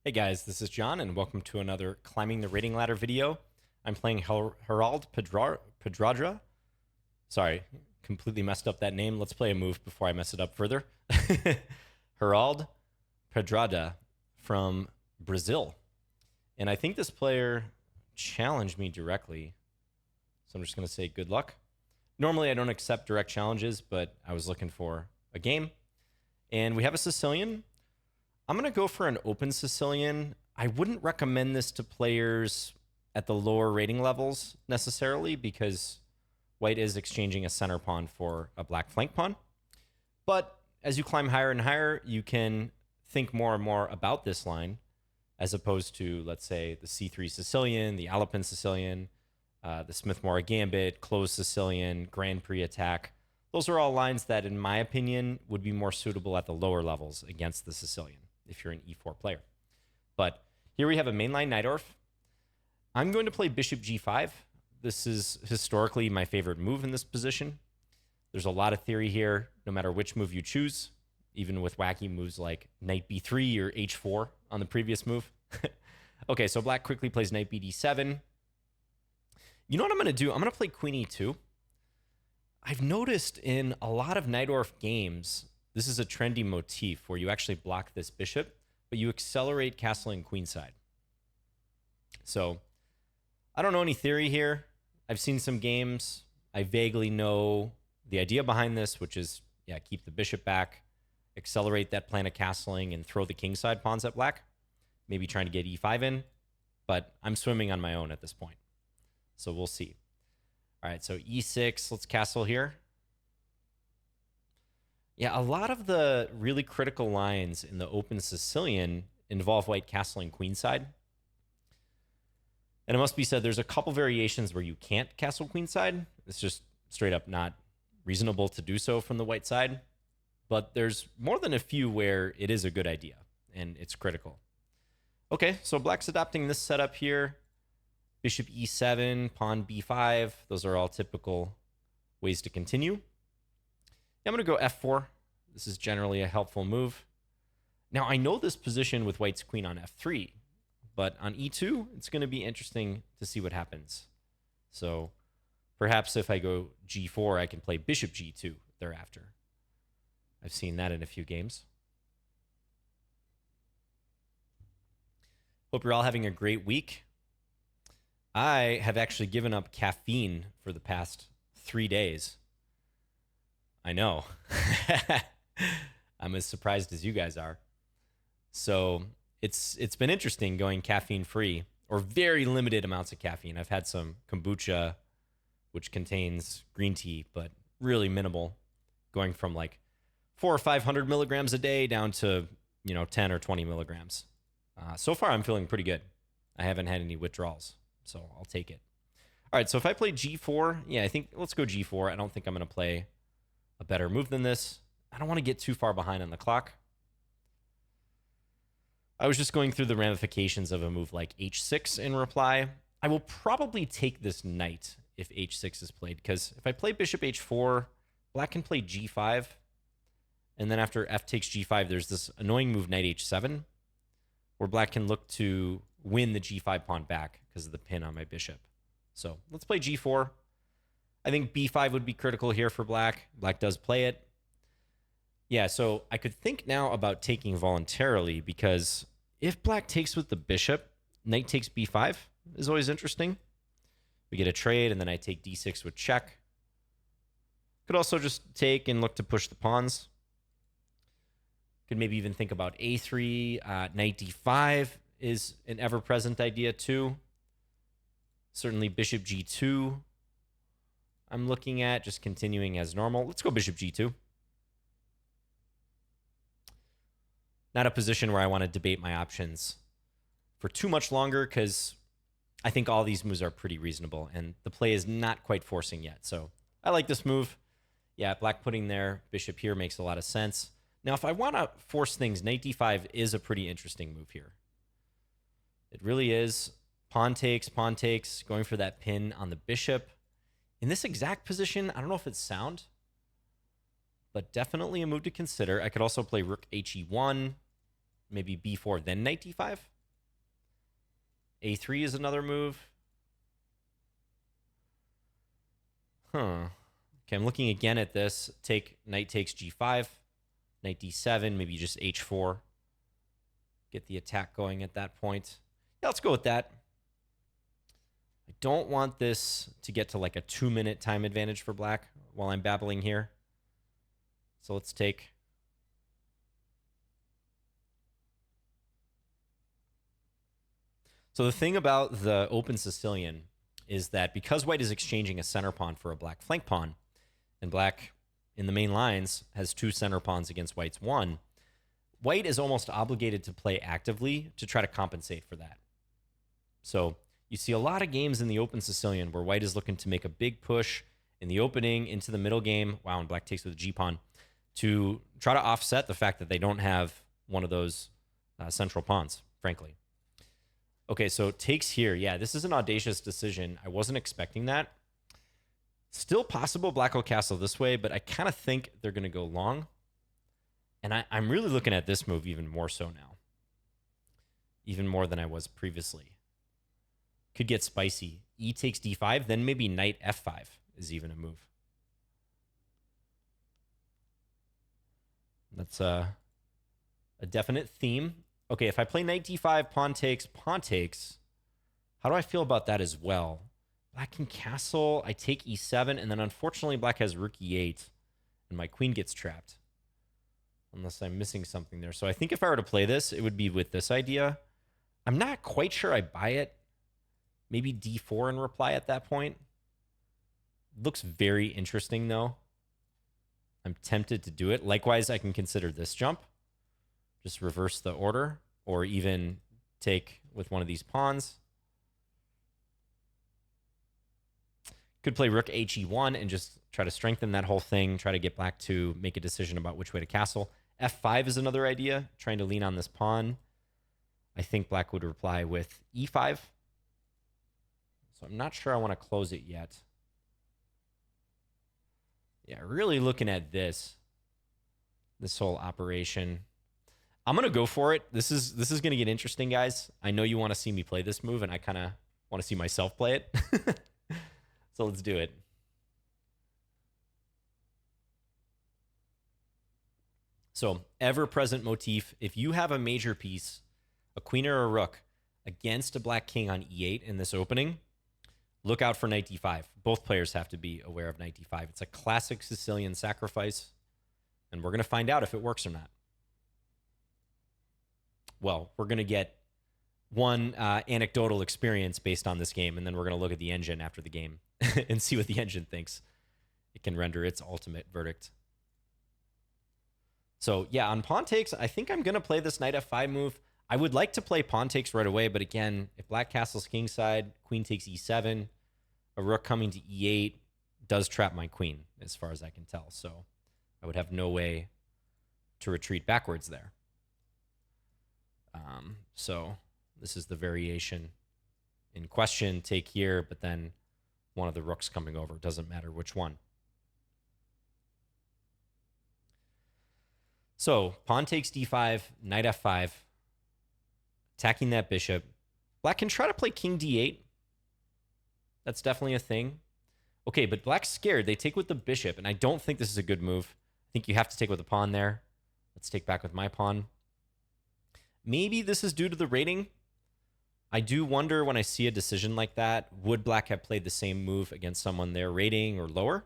Hey guys, this is John, and welcome to another Climbing the Rating Ladder video. I'm playing Herald Pedradra. Sorry, completely messed up that name. Let's play a move before I mess it up further. Herald Pedrada from Brazil. And I think this player challenged me directly, so I'm just going to say good luck. Normally, I don't accept direct challenges, but I was looking for a game. And we have a Sicilian. I'm going to go for an Open Sicilian. I wouldn't recommend this to players at the lower rating levels necessarily because white is exchanging a center pawn for a black flank pawn. But as you climb higher and higher, you can think more and more about this line as opposed to, let's say, the C3 Sicilian, the Alpin Sicilian, the Smith-Morra Gambit, closed Sicilian, Grand Prix attack. Those are all lines that, in my opinion, would be more suitable at the lower levels against the Sicilian if you're an e4 player. But here we have a mainline Najdorf. I'm going to play bishop g5. This is historically my favorite move in this position. There's a lot of theory here, no matter which move you choose, even with wacky moves like knight b3 or h4 on the previous move. Okay, so black quickly plays knight bd7. You know what I'm going to do? I'm going to play queen e2. I've noticed in a lot of Najdorf games, this is a trendy motif where you actually block this bishop, but you accelerate castling queenside. So I don't know any theory here. I've seen some games. I vaguely know the idea behind this, which is, yeah, keep the bishop back, accelerate that plan of castling, and throw the kingside pawns at black. Maybe trying to get e5 in, but I'm swimming on my own at this point. So we'll see. All right, so e6, let's castle here. Yeah, a lot of the really critical lines in the Open Sicilian involve white castling queenside. And it must be said, there's a couple variations where you can't castle queenside. It's just straight up not reasonable to do so from the white side. But there's more than a few where it is a good idea, and it's critical. Okay, so black's adopting this setup here. Bishop e7, pawn b5. Those are all typical ways to continue. I'm going to go f4. This is generally a helpful move. Now, I know this position with white's queen on f3, but on e2, it's going to be interesting to see what happens. So perhaps if I go g4, I can play bishop g2 thereafter. I've seen that in a few games. Hope you're all having a great week. I have actually given up caffeine for the past 3 days. I know. I'm as surprised as you guys are. So it's been interesting going caffeine free or very limited amounts of caffeine. I've had some kombucha, which contains green tea, but really minimal, going from like 400 or 500 milligrams a day down to 10 or 20 milligrams. So far, I'm feeling pretty good. I haven't had any withdrawals, so I'll take it. All right, so if I play g4, yeah, I think let's go g4. I don't think I'm going to play a better move than this. I don't want to get too far behind on the clock. I was just going through the ramifications of a move like h6 in reply. I will probably take this knight if h6 is played, because if I play bishop h4, black can play g5, and then after f takes g5, there's this annoying move knight h7, where black can look to win the g5 pawn back because of the pin on my bishop. So let's play g4. I think b5 would be critical here for black. Black does play it. Yeah, so I could think now about taking voluntarily, because if black takes with the bishop, knight takes b5 is always interesting. We get a trade, and then I take d6 with check. Could also just take and look to push the pawns. Could maybe even think about a3. Knight d5 is an ever-present idea too. Certainly bishop g2. I'm looking at just continuing as normal. Let's go bishop g2. Not a position where I want to debate my options for too much longer, because I think all these moves are pretty reasonable, and the play is not quite forcing yet. So I like this move. Yeah, black putting their bishop here makes a lot of sense. Now, if I want to force things, knight d5 is a pretty interesting move here. It really is. Pawn takes, going for that pin on the bishop. In this exact position, I don't know if it's sound, but definitely a move to consider. I could also play rook he1. maybe b4, then knight d5. a3 is another move. Huh. Okay, I'm looking again at this. Knight takes g5, knight d7, maybe just h4. Get the attack going at that point. Yeah, let's go with that. I don't want this to get to like a 2-minute time advantage for black while I'm babbling here. So let's take. So the thing about the Open Sicilian is that because white is exchanging a center pawn for a black flank pawn, and black in the main lines has 2 center pawns against white's 1, white is almost obligated to play actively to try to compensate for that. So you see a lot of games in the Open Sicilian where white is looking to make a big push in the opening into the middle game. Wow, and black takes with a g-pawn to try to offset the fact that they don't have one of those central pawns, frankly. Okay, so takes here. Yeah, this is an audacious decision. I wasn't expecting that. Still possible black will castle this way, but I kind of think they're going to go long. And I'm really looking at this move even more so now. Even more than I was previously. Could get spicy. E takes d5, then maybe knight f5 is even a move. That's a definite theme. Okay, if I play knight d5, pawn takes, how do I feel about that as well? Black can castle, I take e7, and then unfortunately black has rook e8, and my queen gets trapped. Unless I'm missing something there. So I think if I were to play this, it would be with this idea. I'm not quite sure I buy it. Maybe d4 in reply at that point. Looks very interesting, though. I'm tempted to do it. Likewise, I can consider this jump. Just reverse the order, or even take with one of these pawns. Could play rook he1 and just try to strengthen that whole thing, try to get black to make a decision about which way to castle. f5 is another idea, trying to lean on this pawn. I think black would reply with e5. So I'm not sure I want to close it yet. Yeah, really looking at this whole operation. I'm going to go for it. This is going to get interesting, guys. I know you want to see me play this move, and I kind of want to see myself play it. So let's do it. So, ever-present motif. If you have a major piece, a queen or a rook, against a black king on e8 in this opening, look out for knight d5. Both players have to be aware of knight d5. It's a classic Sicilian sacrifice, and we're going to find out if it works or not. Well, we're going to get one anecdotal experience based on this game, and then we're going to look at the engine after the game and see what the engine thinks. It can render its ultimate verdict. So, yeah, on pawn takes, I think I'm going to play this knight f5 move. I would like to play pawn takes right away, but again, if black castles kingside, queen takes e7, a rook coming to e8 does trap my queen, as far as I can tell. So I would have no way to retreat backwards there. So this is the variation in question. Take here, but then one of the rooks coming over. Doesn't matter which one. So pawn takes d5, knight f5, attacking that bishop. Black can try to play king d8. That's definitely a thing. Okay, but black's scared. They take with the bishop, and I don't think this is a good move. I think you have to take with the pawn there. Let's take back with my pawn. Maybe this is due to the rating. I do wonder when I see a decision like that, would black have played the same move against someone their rating or lower?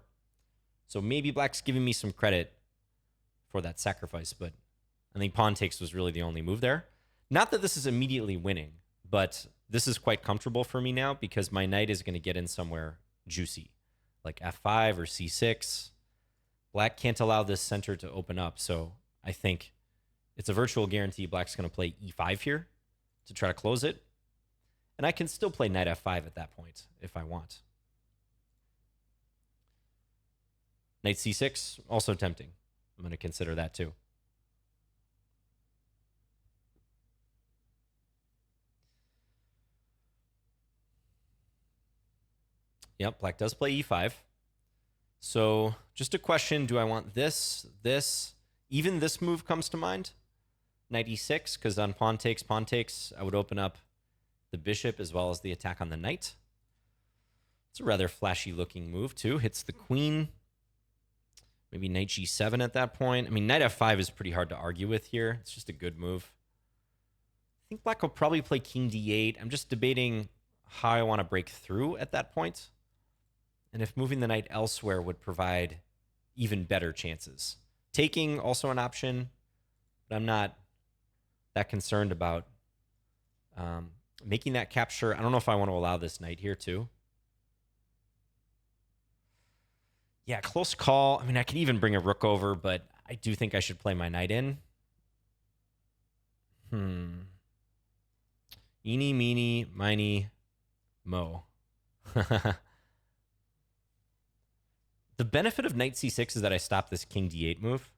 So maybe black's giving me some credit for that sacrifice, but I think pawn takes was really the only move there. Not that this is immediately winning, but this is quite comfortable for me now because my knight is going to get in somewhere juicy, like f5 or c6. Black can't allow this center to open up, so I think it's a virtual guarantee black's going to play e5 here to try to close it. And I can still play knight f5 at that point if I want. Knight c6, also tempting. I'm going to consider that too. Yep, black does play e5. So just a question, do I want this, this? Even this move comes to mind. knight e6, because on pawn takes, I would open up the bishop as well as the attack on the knight. It's a rather flashy looking move too. Hits the queen. Maybe knight g7 at that point. I mean, knight f5 is pretty hard to argue with here. It's just a good move. I think black will probably play king d8. I'm just debating how I want to break through at that point. And if moving the knight elsewhere would provide even better chances. Taking also an option, but I'm not that concerned about making that capture. I don't know if I want to allow this knight here too. Yeah, close call. I mean, I could even bring a rook over, but I do think I should play my knight in. Eeny, meeny, miny, mo. The benefit of knight c6 is that I stop this king d8 move.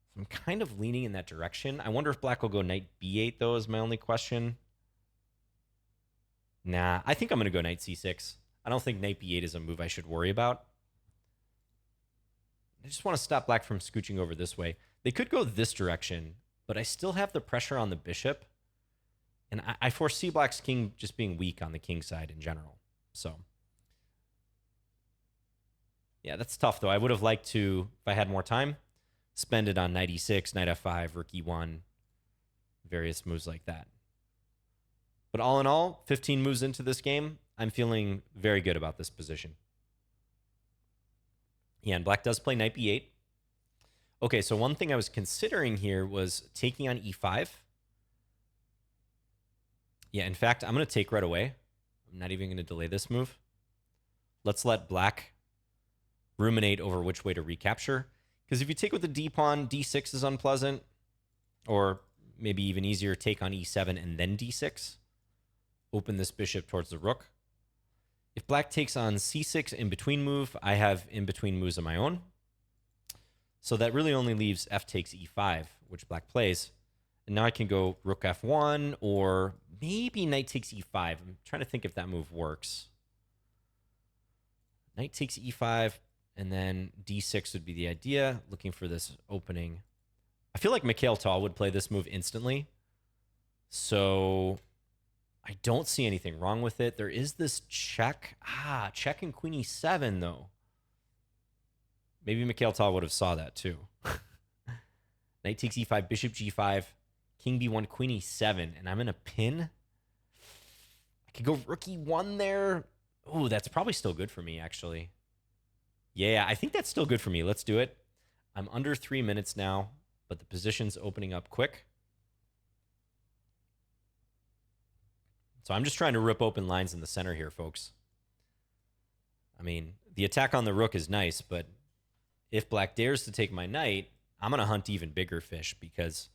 So I'm kind of leaning in that direction. I wonder if black will go knight b8, though, is my only question. Nah, I think I'm going to go knight c6. I don't think knight b8 is a move I should worry about. I just want to stop black from scooching over this way. They could go this direction, but I still have the pressure on the bishop. And I foresee black's king just being weak on the king side in general. So, yeah, that's tough, though. I would have liked to, if I had more time, spend it on knight e6, knight f5, rook e1, various moves like that. But all in all, 15 moves into this game, I'm feeling very good about this position. Yeah, and black does play knight b8. Okay, so one thing I was considering here was taking on e5. Yeah, in fact, I'm going to take right away. I'm not even going to delay this move. Let's let black ruminate over which way to recapture. Because if you take with the d-pawn, d6 is unpleasant. Or maybe even easier, take on e7 and then d6. Open this bishop towards the rook. If black takes on c6 in-between move, I have in-between moves of my own. So that really only leaves f takes e5, which black plays. And now I can go rook f1 or maybe knight takes e5. I'm trying to think if that move works. Knight takes e5, and then d6 would be the idea, looking for this opening. I feel like Mikhail Tal would play this move instantly. So I don't see anything wrong with it. There is this check. Check and queen e7, though. Maybe Mikhail Tal would have saw that, too. Knight takes e5, bishop g5, king b1, queen e7, and I'm in a pin. I could go rook e1 there. Oh, that's probably still good for me, actually. Yeah, I think that's still good for me. Let's do it. I'm under 3 minutes now, but the position's opening up quick. So I'm just trying to rip open lines in the center here, folks. I mean, the attack on the rook is nice, but if black dares to take my knight, I'm going to hunt even bigger fish because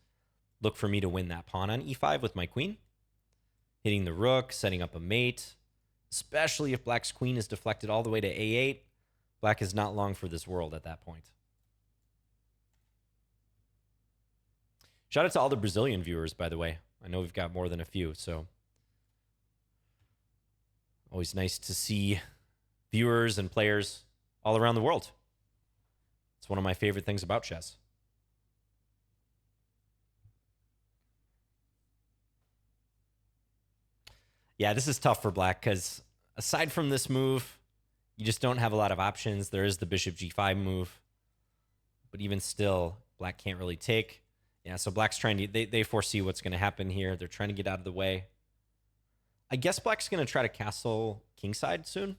look for me to win that pawn on e5 with my queen. Hitting the rook, setting up a mate, especially if black's queen is deflected all the way to a8. Black is not long for this world at that point. Shout out to all the Brazilian viewers, by the way. I know we've got more than a few, so always nice to see viewers and players all around the world. It's one of my favorite things about chess. Yeah, this is tough for black because aside from this move, you just don't have a lot of options. There is the bishop g5 move, but even still, black can't really take. Yeah, so black's trying to, they foresee what's going to happen here. They're trying to get out of the way. I guess black's going to try to castle kingside soon.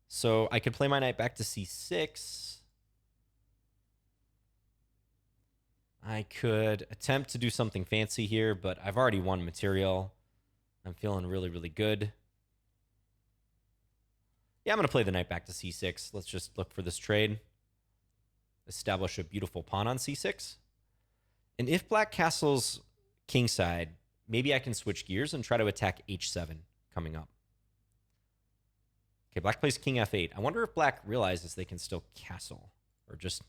So I could play my knight back to c6. I could attempt to do something fancy here, but I've already won material. I'm feeling really, really good. Yeah, I'm going to play the knight back to c6. Let's just look for this trade. Establish a beautiful pawn on c6. And if black castles kingside, maybe I can switch gears and try to attack h7 coming up. Okay, black plays king f8. I wonder if black realizes they can still castle, or just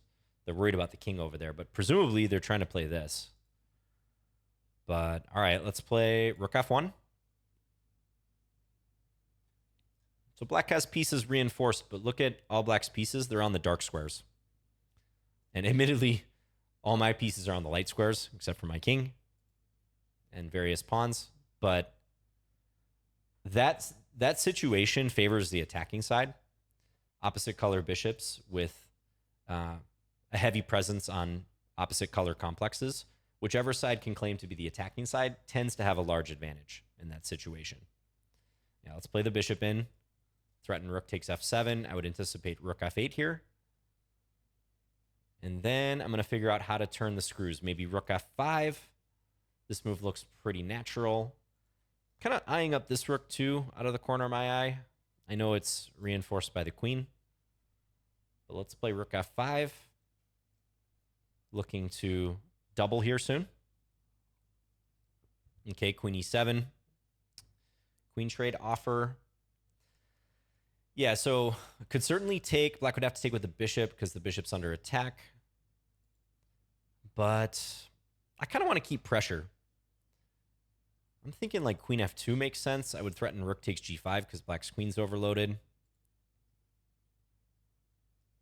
they're worried about the king over there. But presumably they're trying to play this. But all right, let's play rook f1. So black has pieces reinforced, but look at all black's pieces. They're on the dark squares. And admittedly, All my pieces are on the light squares, except for my king and various pawns. But that situation favors the attacking side. Opposite color bishops with a heavy presence on opposite color complexes. Whichever side can claim to be the attacking side tends to have a large advantage in that situation. Now let's play the bishop in. Threaten rook takes f7. I would anticipate rook f8 here. And then I'm going to figure out how to turn the screws. Maybe rook f5. This move looks pretty natural. Kind of eyeing up this rook too out of the corner of my eye. I know it's reinforced by the queen. But let's play rook f5. Looking to double here soon. Okay, queen e7. Queen trade offer. Yeah, so could certainly take, black would have to take with the bishop because the bishop's under attack. But I kind of want to keep pressure. I'm thinking like queen f2 makes sense. I would threaten rook takes g5 because black's queen's overloaded.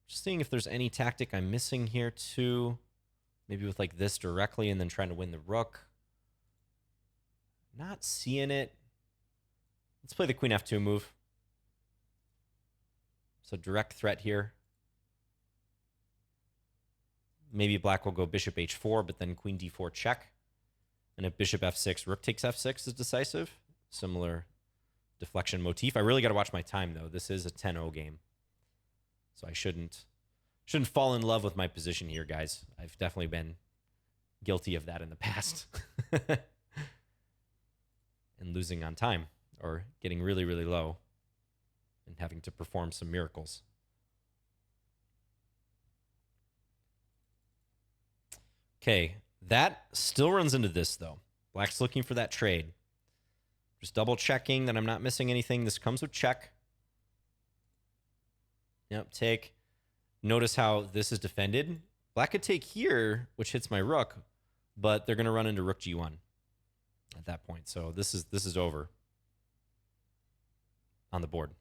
Just seeing if there's any tactic I'm missing here too. Maybe with like this directly and then trying to win the rook. Not seeing it. Let's play the queen f2 move. So direct threat here. Maybe black will go bishop h4, but then queen d4 check. And if bishop f6, rook takes f6 is decisive. Similar deflection motif. I really got to watch my time, though. This is a 10-0 game. So I shouldn't fall in love with my position here, guys. I've definitely been guilty of that in the past. And losing on time or getting really, really low and having to perform some miracles. Okay, that still runs into this, though. Black's looking for that trade. Just double checking that I'm not missing anything. This comes with check. Yep, take. Notice how this is defended. Black could take here, which hits my rook, but they're going to run into rook g1 at that point. So this is over on the board.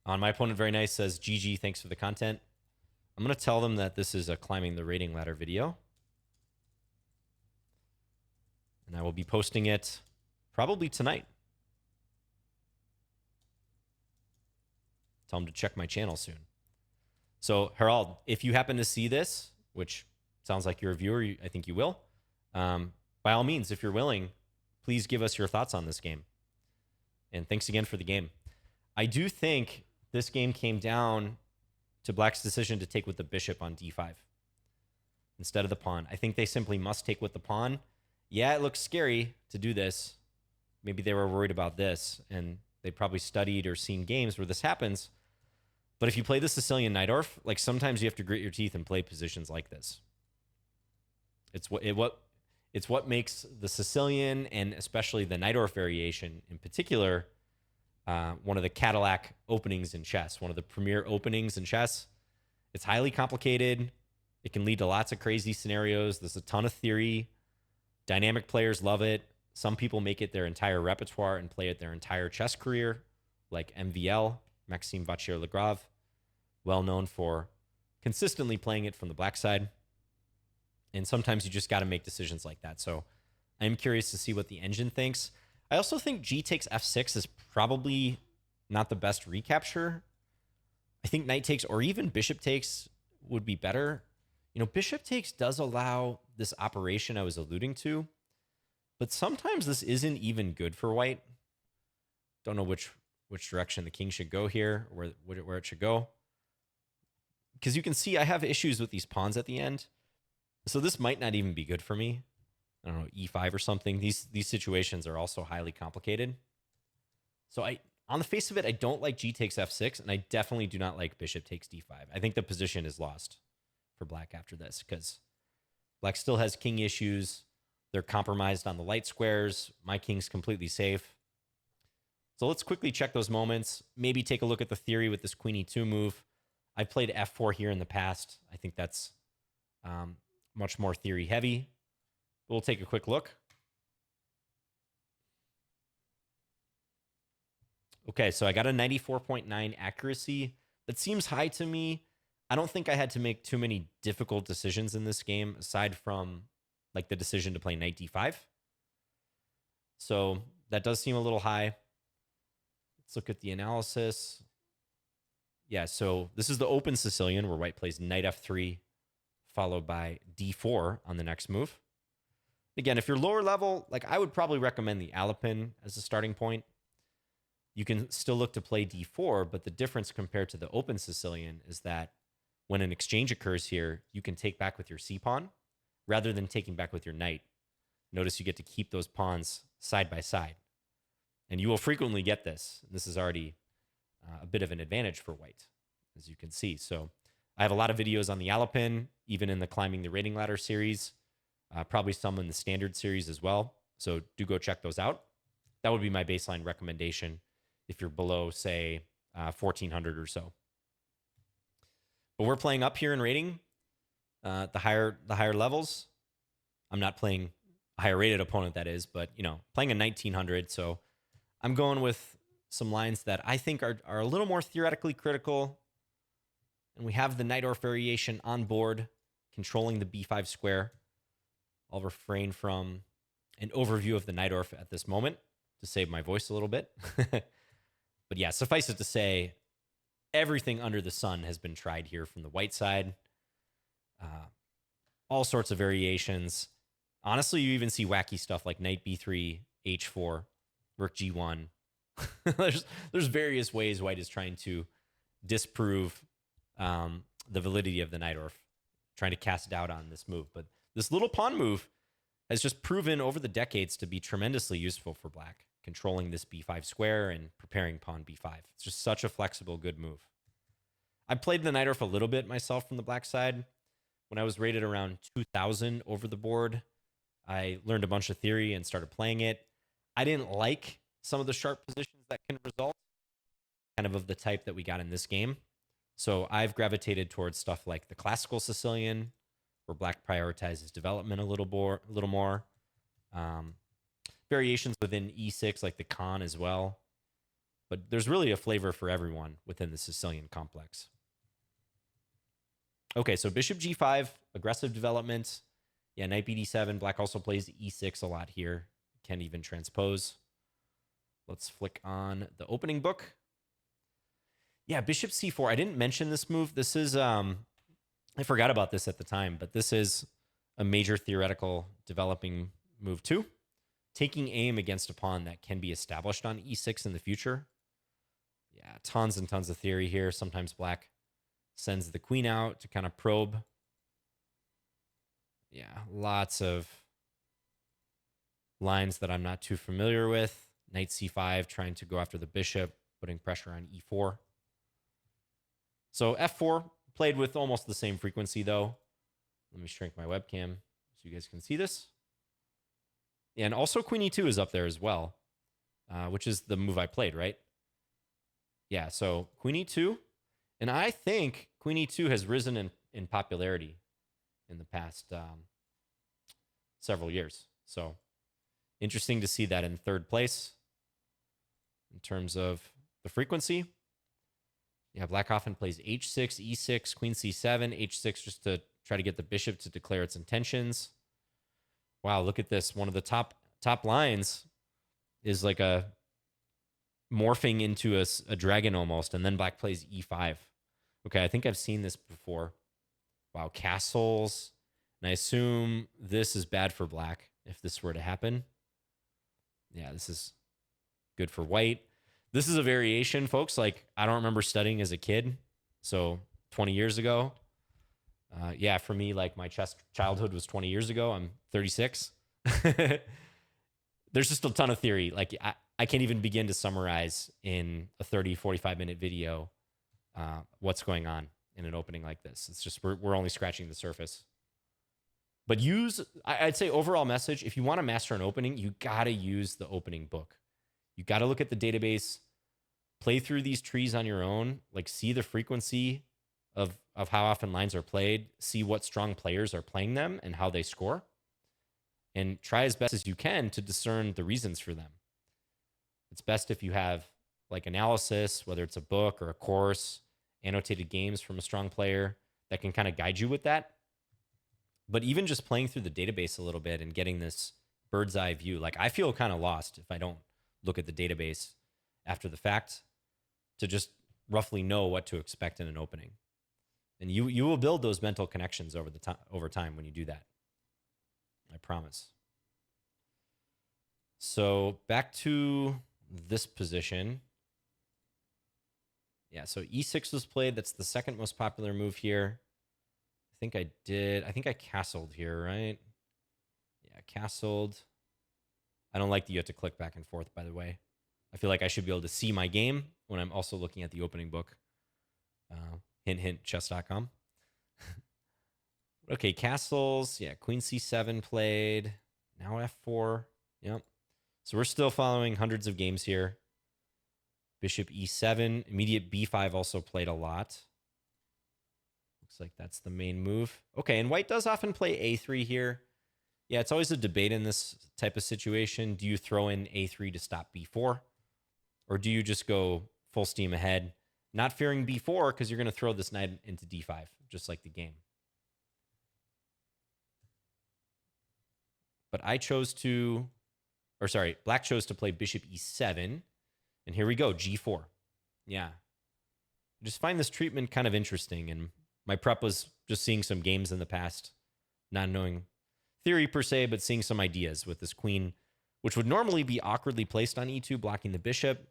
On my opponent, very nice, says, GG, thanks for the content. I'm going to tell them that this is a climbing the rating ladder video. And I will be posting it probably tonight. Tell them to check my channel soon. So, Harald, if you happen to see this, which sounds like you're a viewer, I think you will, by all means, if you're willing, please give us your thoughts on this game. And thanks again for the game. I do think this game came down to black's decision to take with the bishop on d5 instead of the pawn. I think they simply must take with the pawn. Yeah, it looks scary to do this. Maybe they were worried about this, and they probably studied or seen games where this happens. But if you play the Sicilian Najdorf, like sometimes you have to grit your teeth and play positions like this. It's what makes the Sicilian and especially the Najdorf variation in particular one of the Cadillac openings in chess, one of the premier openings in chess. It's highly complicated. It can lead to lots of crazy scenarios. There's a ton of theory. Dynamic players love it. Some people make it their entire repertoire and play it their entire chess career, like MVL, Maxime Vachier-Lagrave, well known for consistently playing it from the black side. And sometimes you just got to make decisions like that. So I'm curious to see what the engine thinks. I also think G takes F6 is probably not the best recapture. I think knight takes or even bishop takes would be better. You know, bishop takes does allow this operation I was alluding to, but sometimes this isn't even good for white. Don't know which direction the king should go here, or where it should go. Because you can see I have issues with these pawns at the end. So this might not even be good for me. I don't know, E5 or something. These situations are also highly complicated. So on the face of it, I don't like G takes F6, and I definitely do not like bishop takes D5. I think the position is lost for black after this, because black still has king issues. They're compromised on the light squares. My king's completely safe. So let's quickly check those moments. Maybe take a look at the theory with this queen E2 move. I've played F4 here in the past. I think that's much more theory heavy. We'll take a quick look. Okay, so I got a 94.9 accuracy. That seems high to me. I don't think I had to make too many difficult decisions in this game, aside from like the decision to play knight d5. So that does seem a little high. Let's look at the analysis. Yeah, so this is the Open Sicilian, where white plays knight f3, followed by d4 on the next move. Again, if you're lower level, like I would probably recommend the Alapin as a starting point. You can still look to play d4, but the difference compared to the Open Sicilian is that when an exchange occurs here, you can take back with your c-pawn rather than taking back with your knight. Notice you get to keep those pawns side by side. And you will frequently get this. This is already a bit of an advantage for white, as you can see. So I have a lot of videos on the Alapin, even in the Climbing the Rating Ladder series, probably some in the Standard series as well. So do go check those out. That would be my baseline recommendation if you're below, say, 1400 or so. But we're playing up here in rating, the higher levels. I'm not playing a higher rated opponent, that is, but playing a 1900. So I'm going with some lines that I think are a little more theoretically critical. And we have the Najdorf Variation on board, controlling the b5 square. I'll refrain from an overview of the Najdorf at this moment to save my voice a little bit. But yeah, suffice it to say, everything under the sun has been tried here from the white side. All sorts of variations. Honestly, you even see wacky stuff like knight b3, h4, rook g1. there's various ways white is trying to disprove the validity of the Najdorf, trying to cast doubt on this move. But this little pawn move has just proven over the decades to be tremendously useful for black, controlling this b5 square and preparing pawn b5. It's just such a flexible, good move. I played the Najdorf a little bit myself from the black side. When I was rated around 2000 over the board, I learned a bunch of theory and started playing it. I didn't like some of the sharp positions that can result, kind of the type that we got in this game. So I've gravitated towards stuff like the classical Sicilian, where black prioritizes development a little more. Variations within e6, like the Khan as well. But there's really a flavor for everyone within the Sicilian complex. Okay, so bishop g5, aggressive development. Yeah, knight bd7. Black also plays e6 a lot here. Can even transpose. Let's flick on the opening book. Yeah, bishop c4. I didn't mention this move. This is, I forgot about this at the time, but this is a major theoretical developing move too. Taking aim against a pawn that can be established on e6 in the future. Yeah, tons and tons of theory here. Sometimes black sends the queen out to kind of probe. Yeah, lots of lines that I'm not too familiar with. Knight c5, trying to go after the bishop, putting pressure on e4. So f4 played with almost the same frequency, though. Let me shrink my webcam so you guys can see this. And also queen e2 is up there as well, which is the move I played, right? Yeah, so queen e2. And I think queen e2 has risen in popularity in the past several years. So interesting to see that in third place in terms of the frequency. Yeah, black often plays h6, e6, queen c7, h6 just to try to get the bishop to declare its intentions. Wow, look at this. One of the top lines is like a morphing into a dragon almost, and then black plays e5. Okay, I think I've seen this before. Wow, castles. And I assume this is bad for black if this were to happen. Yeah, this is good for white. This is a variation, folks. Like, I don't remember studying as a kid. So 20 years ago. Yeah, for me, like my childhood was 20 years ago. I'm 36. There's just a ton of theory. Like, I can't even begin to summarize in a 30, 45-minute video what's going on in an opening like this. It's just we're only scratching the surface. But I'd say overall message, if you want to master an opening, you got to use the opening book. You got to look at the database, play through these trees on your own, like see the frequency of how often lines are played, see what strong players are playing them and how they score, and try as best as you can to discern the reasons for them. It's best if you have like analysis, whether it's a book or a course, annotated games from a strong player. that can kind of guide you with that. But even just playing through the database a little bit and getting this bird's eye view, like I feel kind of lost if I don't look at the database after the fact to just roughly know what to expect in an opening. And you will build those mental connections over time when you do that. I promise. So back to this position. Yeah, so e6 was played. That's the second most popular move here. I think I castled here, right? Yeah, castled. I don't like that you have to click back and forth, by the way. I feel like I should be able to see my game when I'm also looking at the opening book. Hint, hint, chess.com. Okay, castles. Yeah, queen c7 played. Now f4. Yep. So we're still following hundreds of games here. Bishop e7. Immediate b5 also played a lot. Looks like that's the main move. Okay, and white does often play a3 here. Yeah, it's always a debate in this type of situation. Do you throw in a3 to stop b4? Or do you just go full steam ahead, not fearing b4 because you're going to throw this knight into d5, just like the game. But black chose to play bishop e7. And here we go, g4. Yeah. I just find this treatment kind of interesting. And my prep was just seeing some games in the past, not knowing theory per se, but seeing some ideas with this queen, which would normally be awkwardly placed on e2, blocking the bishop.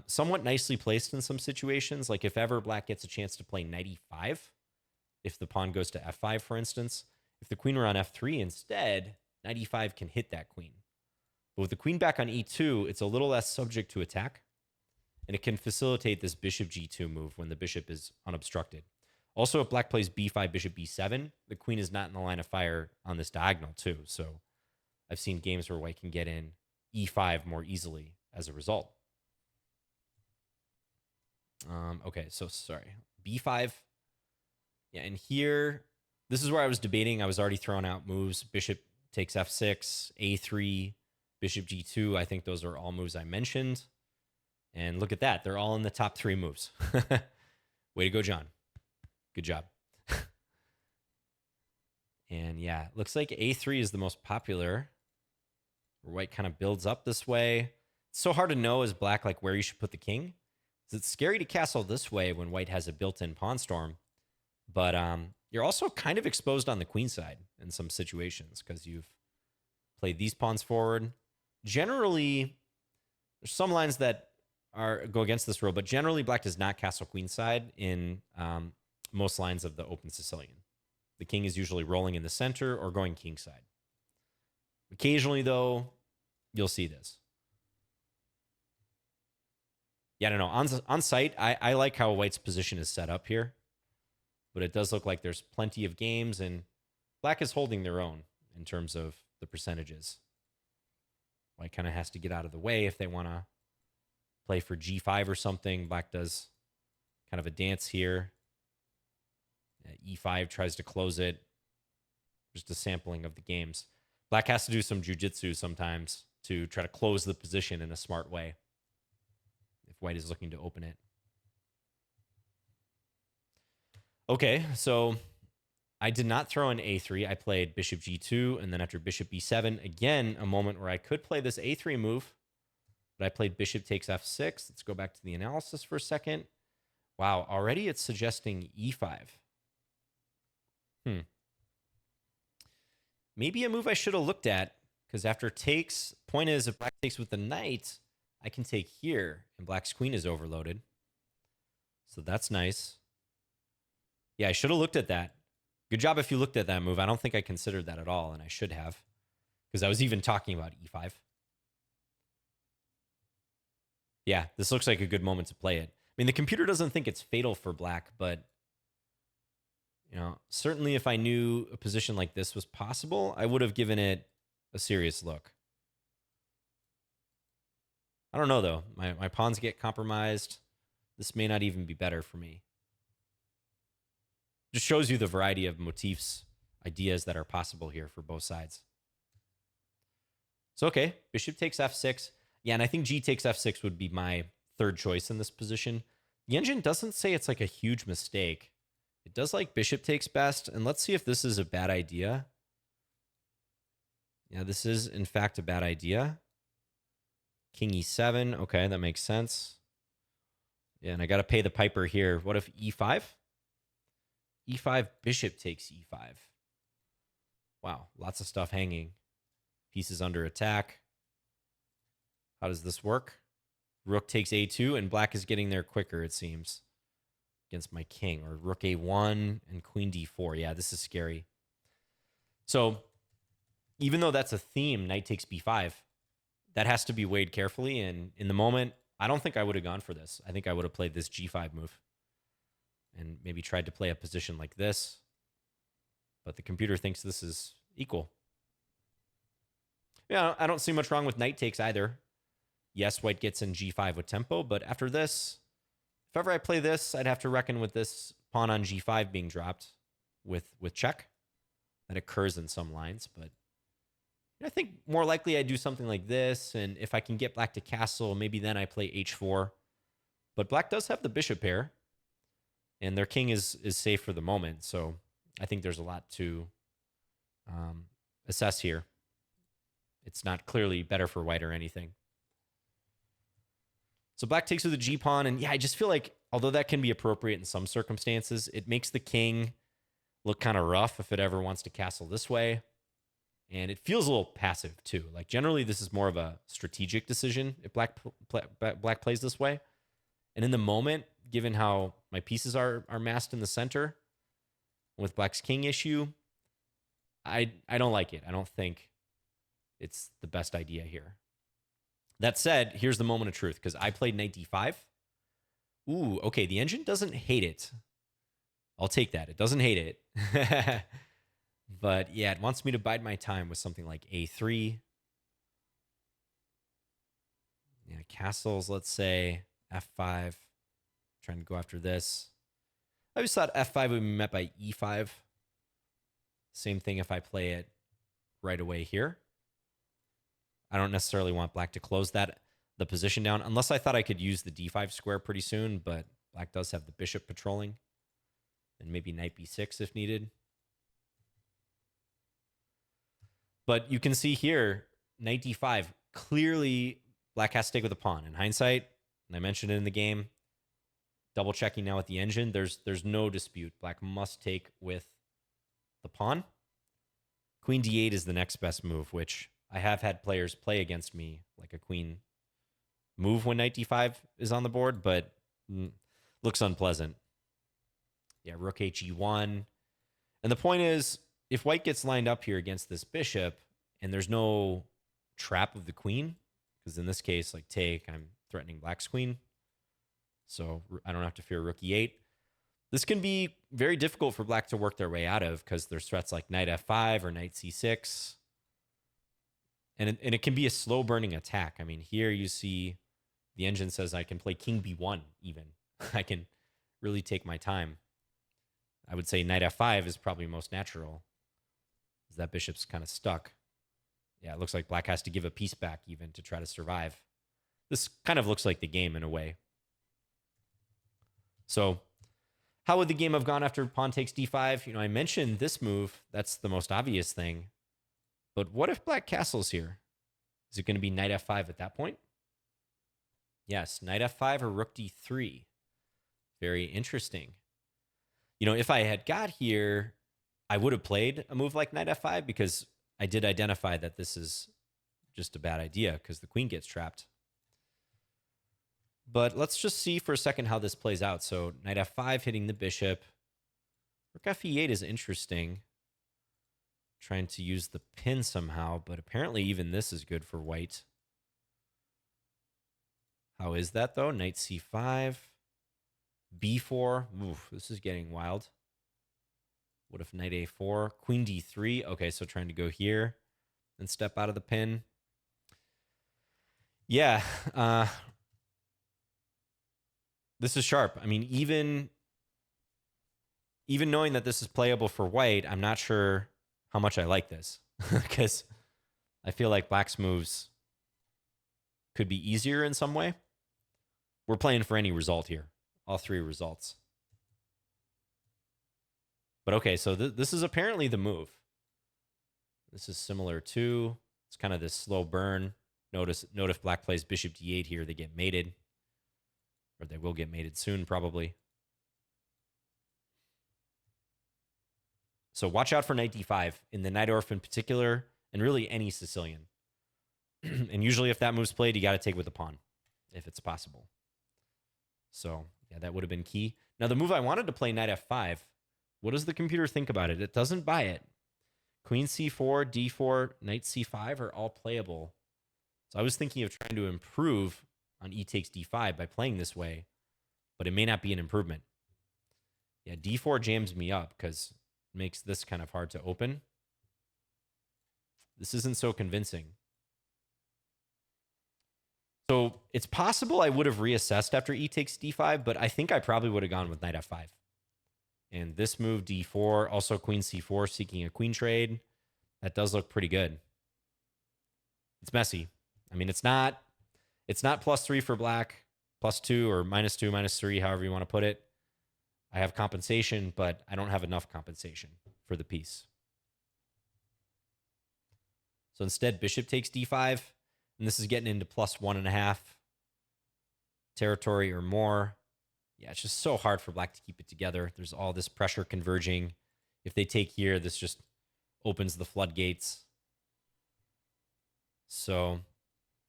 Somewhat nicely placed in some situations, like if ever black gets a chance to play knight e5, if the pawn goes to f5, for instance. If the queen were on f3 instead, knight e5 can hit that queen. But with the queen back on e2, it's a little less subject to attack, and it can facilitate this bishop g2 move when the bishop is unobstructed. Also, if black plays b5, bishop b7, the queen is not in the line of fire on this diagonal too. So I've seen games where white can get in e5 more easily as a result. Okay, so sorry. b5. Yeah, and here, this is where I was debating. I was already throwing out moves. Bishop takes f6, a3, bishop g2. I think those are all moves I mentioned. And look at that. They're all in the top 3 moves. Way to go, John. Good job. And yeah, looks like a3 is the most popular. White kind of builds up this way. It's so hard to know as black like where you should put the king. It's scary to castle this way when white has a built-in pawn storm. But you're also kind of exposed on the queen side in some situations because you've played these pawns forward. Generally, there's some lines that go against this rule, but generally black does not castle queenside in most lines of the Open Sicilian. The king is usually rolling in the center or going kingside. Occasionally, though, you'll see this. Yeah, I don't know. On site, I like how white's position is set up here, but it does look like there's plenty of games, and black is holding their own in terms of the percentages. White kind of has to get out of the way if they want to play for g5 or something. Black does kind of a dance here. E5 tries to close it. Just a sampling of the games. Black has to do some jujitsu sometimes to try to close the position in a smart way if white is looking to open it. Okay, so I did not throw in a3. I played bishop g2, and then after bishop b7, again, a moment where I could play this a3 move, but I played bishop takes f6. Let's go back to the analysis for a second. Wow, already it's suggesting e5. Maybe a move I should have looked at, because after takes, point is if black takes with the knight, I can take here, and black's queen is overloaded. So that's nice. Yeah, I should have looked at that. Good job if you looked at that move. I don't think I considered that at all, and I should have, because I was even talking about e5. Yeah, this looks like a good moment to play it. I mean, the computer doesn't think it's fatal for black, but you know, certainly if I knew a position like this was possible, I would have given it a serious look. I don't know, though. My pawns get compromised. This may not even be better for me. Just shows you the variety of motifs, ideas that are possible here for both sides. So, okay, bishop takes f6. Yeah, and I think g takes f6 would be my third choice in this position. The engine doesn't say it's like a huge mistake. It does like bishop takes best, and let's see if this is a bad idea. Yeah, this is, in fact, a bad idea. King e7. Okay, that makes sense. Yeah, and I got to pay the piper here. What if e5? e5, bishop takes e5. Wow, lots of stuff hanging. Pieces under attack. How does this work? Rook takes a2, and black is getting there quicker, it seems, against my king. Or rook a1 and queen d4. Yeah, this is scary. So even though that's a theme, knight takes b5, that has to be weighed carefully. And in the moment, I don't think I would have gone for this. I think I would have played this g5 move and maybe tried to play a position like this. But the computer thinks this is equal. Yeah, I don't see much wrong with knight takes either. Yes, white gets in g5 with tempo, but after this, if ever I play this, I'd have to reckon with this pawn on g5 being dropped with check. That occurs in some lines, but I think more likely I do something like this, and if I can get black to castle, maybe then I play h4. But black does have the bishop pair, and their king is safe for the moment, so I think there's a lot to assess here. It's not clearly better for white or anything. So black takes with the g-pawn, and yeah, I just feel like, although that can be appropriate in some circumstances, it makes the king look kind of rough if it ever wants to castle this way. And it feels a little passive, too. Like, generally, this is more of a strategic decision if black plays this way. And in the moment, given how my pieces are massed in the center, with black's king issue, I don't like it. I don't think it's the best idea here. That said, here's the moment of truth, because I played knight d5. Ooh, okay, the engine doesn't hate it. I'll take that. It doesn't hate it. But yeah, it wants me to bide my time with something like a3. Yeah, castles, let's say, f5. Trying to go after this. I always thought f5 would be met by e5. Same thing if I play it right away here. I don't necessarily want black to close the position down, unless I thought I could use the d5 square pretty soon, but black does have the bishop patrolling. And maybe knight b6 if needed. But you can see here, knight d5, clearly black has to take with a pawn. In hindsight, and I mentioned it in the game, double checking now with the engine, there's no dispute. Black must take with the pawn. Queen d8 is the next best move, which I have had players play against me like a queen move when knight d5 is on the board, but looks unpleasant. Yeah, rook he1. And the point is, if white gets lined up here against this bishop and there's no trap of the queen, because in this case, like take, I'm threatening black's queen, so I don't have to fear rook e8. This can be very difficult for black to work their way out of because there's threats like knight f5 or knight c6. And it can be a slow burning attack. I mean, here you see the engine says I can play king b1 even. I can really take my time. I would say knight f5 is probably most natural. That bishop's kind of stuck. Yeah, it looks like black has to give a piece back even to try to survive. This kind of looks like the game in a way. So how would the game have gone after pawn takes d5? You know, I mentioned this move. That's the most obvious thing. But what if black castles here? Is it going to be knight f5 at that point? Yes, knight f5 or rook d3. Very interesting. You know, if I had got here, I would have played a move like knight f5 because I did identify that this is just a bad idea because the queen gets trapped. But let's just see for a second how this plays out. So knight f5 hitting the bishop. Rook fe8 is interesting. Trying to use the pin somehow, but apparently even this is good for white. How is that though? Knight c5. b4. Oof, this is getting wild. What if knight a4? Queen d3. Okay, so trying to go here and step out of the pin. Yeah. This is sharp. I mean, even knowing that this is playable for white, I'm not sure how much I like this. Because I feel like black's moves could be easier in some way. We're playing for any result here. All three results. But okay, so this is apparently the move. This is similar to, it's kind of this slow burn. Note if black plays bishop d8 here, they get mated. Or they will get mated soon, probably. So watch out for knight d5 in the Najdorf in particular, and really any Sicilian. And usually if that move's played, you got to take with the pawn, if it's possible. So yeah, that would have been key. Now the move I wanted to play, knight f5, what does the computer think about it? It doesn't buy it. Queen c4, d4, knight c5 are all playable. So I was thinking of trying to improve on e takes d5 by playing this way, but it may not be an improvement. Yeah, d4 jams me up because it makes this kind of hard to open. This isn't so convincing. So it's possible I would have reassessed after e takes d5, but I think I probably would have gone with knight f5. And this move, d4, also queen c4, seeking a queen trade. That does look pretty good. It's messy. I mean, it's not +3 for black, +2 or -2, -3, however you want to put it. I have compensation, but I don't have enough compensation for the piece. So instead, bishop takes d5, and this is getting into +1.5 territory or more. Yeah, it's just so hard for black to keep it together. There's all this pressure converging. If they take here, this just opens the floodgates. So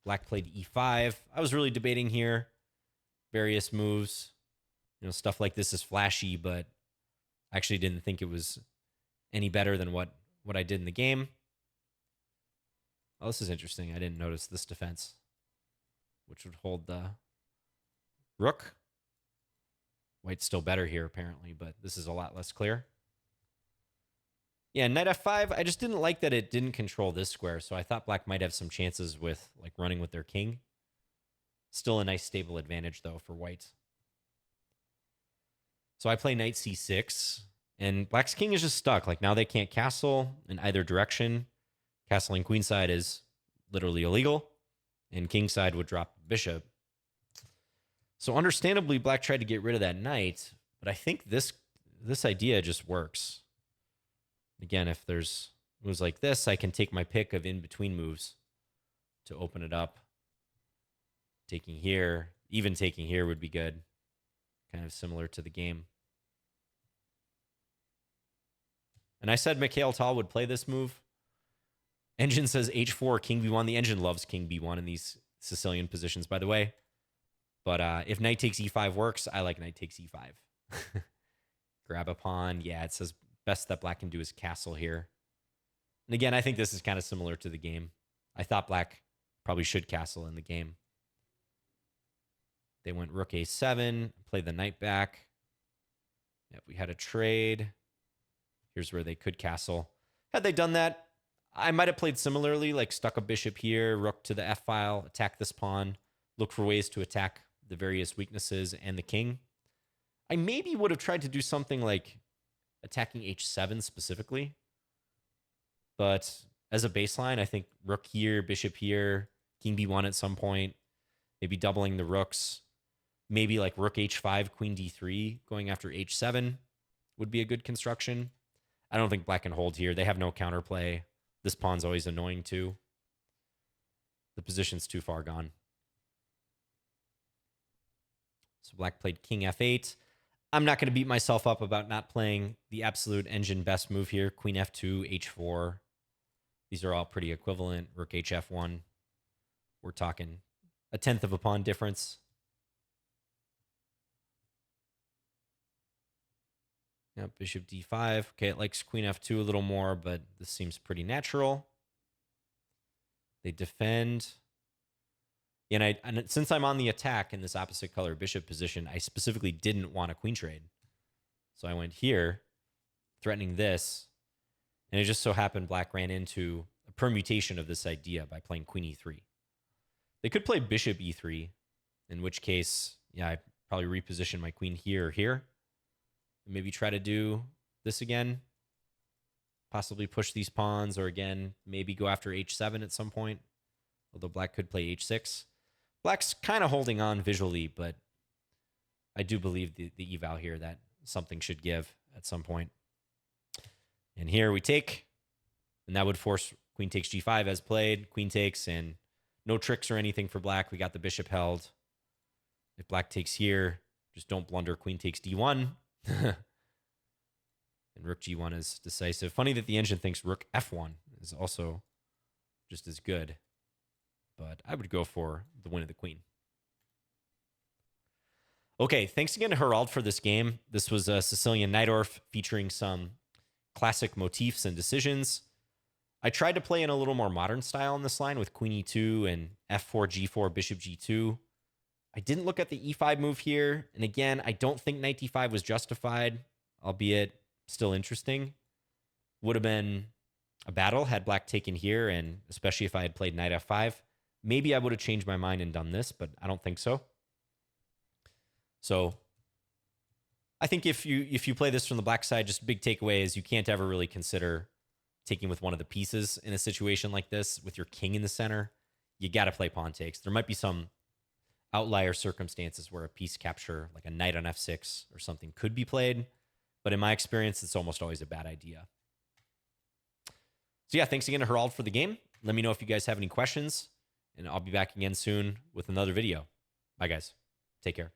black played e5. I was really debating here various moves. You know, stuff like this is flashy, but I actually didn't think it was any better than what I did in the game. Oh, this is interesting. I didn't notice this defense, which would hold the rook. White's still better here, apparently, but this is a lot less clear. Yeah, knight f5, I just didn't like that it didn't control this square, so I thought black might have some chances with like running with their king. Still a nice stable advantage, though, for white. So I play knight c6, and black's king is just stuck. Like, now they can't castle in either direction. Castling queenside is literally illegal, and kingside would drop the bishop. So understandably, black tried to get rid of that knight, but I think this idea just works. Again, if there's moves like this, I can take my pick of in-between moves to open it up. Taking here, even taking here would be good. Kind of similar to the game. And I said Mikhail Tal would play this move. Engine says h4, king b1. The engine loves king b1 in these Sicilian positions, by the way. But if knight takes e5 works, I like knight takes e5. Grab a pawn. Yeah, it says best that black can do is castle here. And again, I think this is kind of similar to the game. I thought black probably should castle in the game. They went rook a7, played the knight back. If we had a trade, here's where they could castle. Had they done that, I might have played similarly, like stuck a bishop here, rook to the f-file, attack this pawn, look for ways to attack the various weaknesses and the king. I maybe would have tried to do something like attacking h7 specifically. But as a baseline, I think rook here, bishop here, king b1 at some point, maybe doubling the rooks. Maybe like rook h5, queen d3, going after h7 would be a good construction. I don't think black can hold here. They have no counterplay. This pawn's always annoying too. The position's too far gone. So black played king f8. I'm not going to beat myself up about not playing the absolute engine best move here. Queen f2, h4. These are all pretty equivalent. Rook hf1. We're talking a tenth of a pawn difference. Yep, bishop d5. Okay, it likes queen f2 a little more, but this seems pretty natural. They defend. And since I'm on the attack in this opposite color bishop position, I specifically didn't want a queen trade. So I went here, threatening this. And it just so happened black ran into a permutation of this idea by playing queen e3. They could play bishop e3, in which case, yeah, I probably reposition my queen here or here. Maybe try to do this again. Possibly push these pawns, or again, maybe go after h7 at some point. Although black could play h6. Black's kind of holding on visually, but I do believe the eval here that something should give at some point. And here we take, and that would force queen takes g5 as played. Queen takes, and no tricks or anything for black. We got the bishop held. If black takes here, just don't blunder queen takes d1. And rook g1 is decisive. Funny that the engine thinks rook f1 is also just as good. But I would go for the win of the queen. Okay, thanks again to Harald for this game. This was a Sicilian Najdorf featuring some classic motifs and decisions. I tried to play in a little more modern style in this line with queen e2 and f4, g4, bishop g2. I didn't look at the e5 move here. And again, I don't think knight d5 was justified, albeit still interesting. Would have been a battle had black taken here, and especially if I had played knight f5. Maybe I would have changed my mind and done this, but I don't think so. So I think if you play this from the black side, just big takeaway is you can't ever really consider taking with one of the pieces in a situation like this with your king in the center. You got to play pawn takes. There might be some outlier circumstances where a piece capture, like a knight on f6 or something, could be played. But in my experience, it's almost always a bad idea. So yeah, thanks again to Harald for the game. Let me know if you guys have any questions, and I'll be back again soon with another video. Bye, guys. Take care.